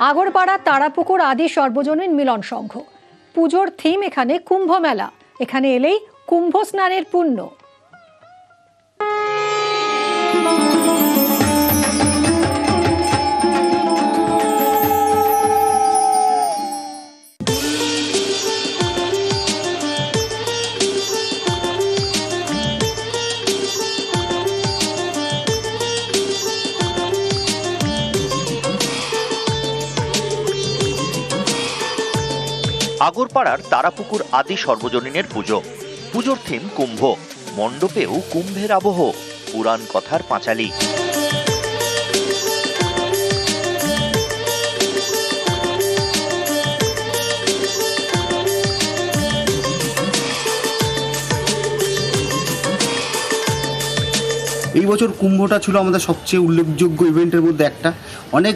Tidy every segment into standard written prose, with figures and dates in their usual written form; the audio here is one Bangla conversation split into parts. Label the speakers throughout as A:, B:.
A: আগরপাড়া তারাপুকুর আদি সর্বজনীন মিলন সংঘ। পুজোর থিম এখানে কুম্ভ মেলা। এখানে এলেই কুম্ভ স্নানের পুণ্য।
B: আগরপাড়ার তারাপুকুর আদি সর্বজনীনের পুজো। পুজোর থিম কুম্ভ। মণ্ডপেও কুম্ভের আবহ, পুরাণ কথার পাঁচালী।
C: এই বছর কুম্ভটা ছিল আমাদের সবচেয়ে উল্লেখযোগ্য ইভেন্টের মধ্যে একটা। অনেক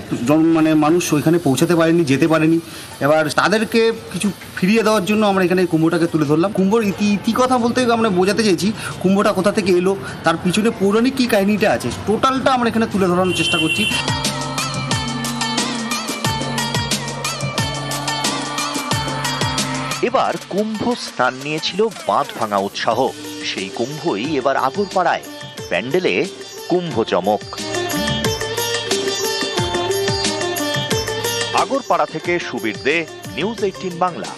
C: মানুষ ওইখানে পৌঁছাতে পারেনি, যেতে পারেনি। এবার তাদেরকে কিছু ফিরিয়ে দেওয়ার জন্য আমরা এখানে কুম্ভটাকে তুলে ধরলাম। কুম্ভর ইতিকথা বলতে আমরা বোঝাতে চেয়েছি কুম্ভটা কোথা থেকে এলো, তার পিছনে পৌরাণিক কী কাহিনীটা আছে, টোটালটা আমরা এখানে তুলে ধরানোর চেষ্টা করছি।
B: এবার কুম্ভ স্নান নিয়েছিল বাঁধ ভাঙা উৎসাহ। সেই কুম্ভই এবার আগরপাড়ায়। প্যান্ডেলে কুম্ভ চমক। আগরপাড়া থেকে সুবীর দে, নিউজ 18 বাংলা।